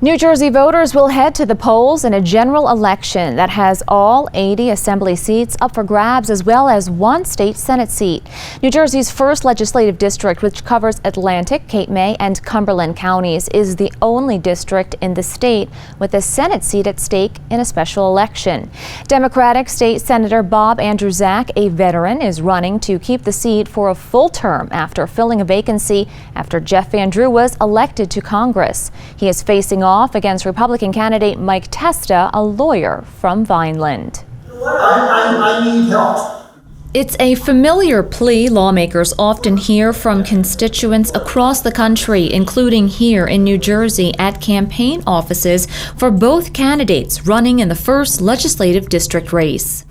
New Jersey voters will head to the polls in a general election that has all 80 assembly seats up for grabs, as well as one state Senate seat. New Jersey's first legislative district, which covers Atlantic, Cape May, and Cumberland counties, is the only district in the state with a Senate seat at stake in a special election. Democratic State Senator Bob Andrzejczak, a veteran, is running to keep the seat for a full term after filling a vacancy after Jeff Van Drew was elected to Congress. He is facing off against Republican candidate Mike Testa, a lawyer from Vineland. I need help. It's a familiar plea lawmakers often hear from constituents across the country, including here in New Jersey at campaign offices for both candidates running in the first legislative district race.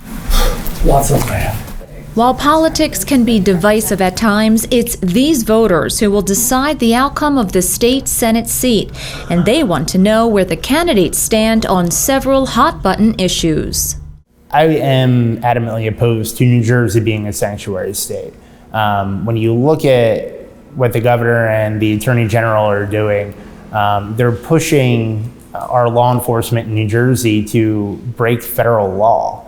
Lots of math. While politics can be divisive at times, it's these voters who will decide the outcome of the state Senate seat, and they want to know where the candidates stand on several hot-button issues. I am adamantly opposed to New Jersey being a sanctuary state. When you look at what the governor and the attorney general are doing, they're pushing our law enforcement in New Jersey to break federal law.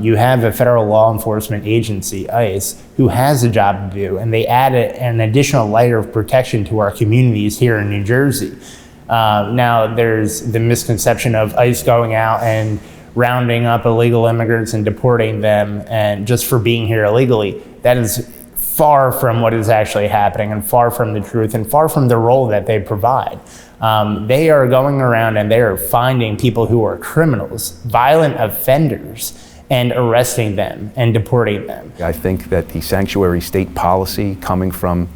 You have a federal law enforcement agency, ICE, who has a job to do, and they add an additional layer of protection to our communities here in New Jersey. Now, there's the misconception of ICE going out and rounding up illegal immigrants and deporting them, and just for being here illegally. That is far from what is actually happening, and far from the truth, and far from the role that they provide. They are going around and they are finding people who are criminals, violent offenders, and arresting them and deporting them. I think that the sanctuary state policy coming from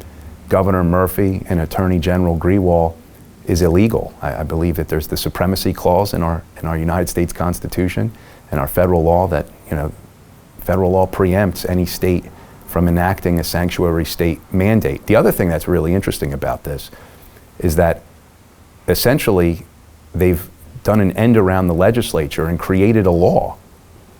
Governor Murphy and Attorney General Grewal is illegal. I believe that there's the supremacy clause in our United States Constitution and our federal law that, federal law preempts any state from enacting a sanctuary state mandate. The other thing that's really interesting about this is that essentially they've done an end around the legislature and created a law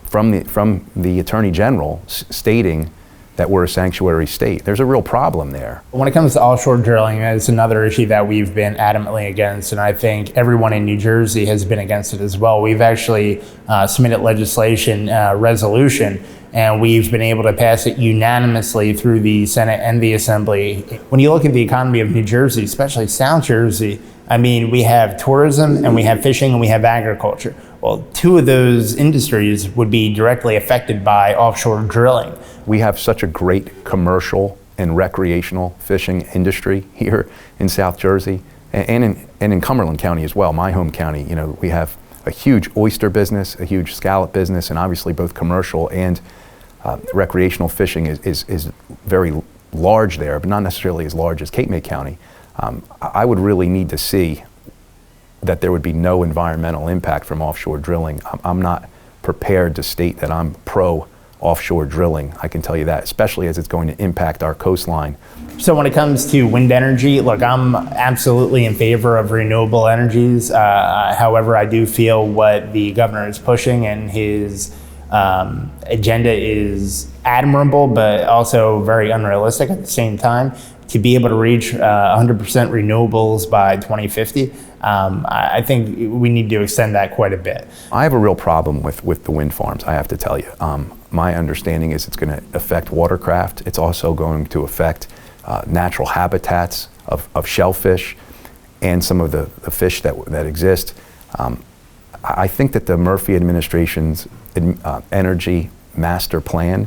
from the Attorney General stating that we're a sanctuary state. There's a real problem there. When it comes to offshore drilling, it's another issue that we've been adamantly against, and I think everyone in New Jersey has been against it as well. We've actually submitted legislation resolution, and we've been able to pass it unanimously through the Senate and the Assembly. When you look at the economy of New Jersey, especially South Jersey, I mean, we have tourism and we have fishing and we have agriculture. Well, two of those industries would be directly affected by offshore drilling. We have such a great commercial and recreational fishing industry here in South Jersey and in Cumberland County as well, my home county. We have a huge oyster business, a huge scallop business, and obviously both commercial and recreational fishing is very large there, but not necessarily as large as Cape May County. I would really need to see that there would be no environmental impact from offshore drilling. I'm not prepared to state that I'm pro offshore drilling, I can tell you that, especially as it's going to impact our coastline. So when it comes to wind energy, look, I'm absolutely in favor of renewable energies. However, I do feel what the governor is pushing and his agenda is admirable, but also very unrealistic at the same time. To be able to reach 100% renewables by 2050, I think we need to extend that quite a bit. I have a real problem with the wind farms, I have to tell you. My understanding is it's going to affect watercraft. It's also going to affect natural habitats of shellfish and some of the fish that exist. I think that the Murphy administration's energy master plan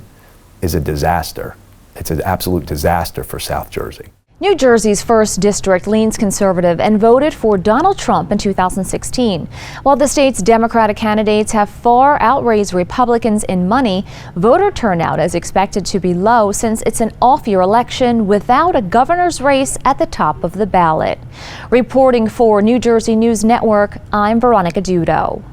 is a disaster. It's an absolute disaster for South Jersey. New Jersey's first district leans conservative and voted for Donald Trump in 2016. While the state's Democratic candidates have far outraised Republicans in money, voter turnout is expected to be low since it's an off-year election without a governor's race at the top of the ballot. Reporting for New Jersey News Network, I'm Veronica Dudo.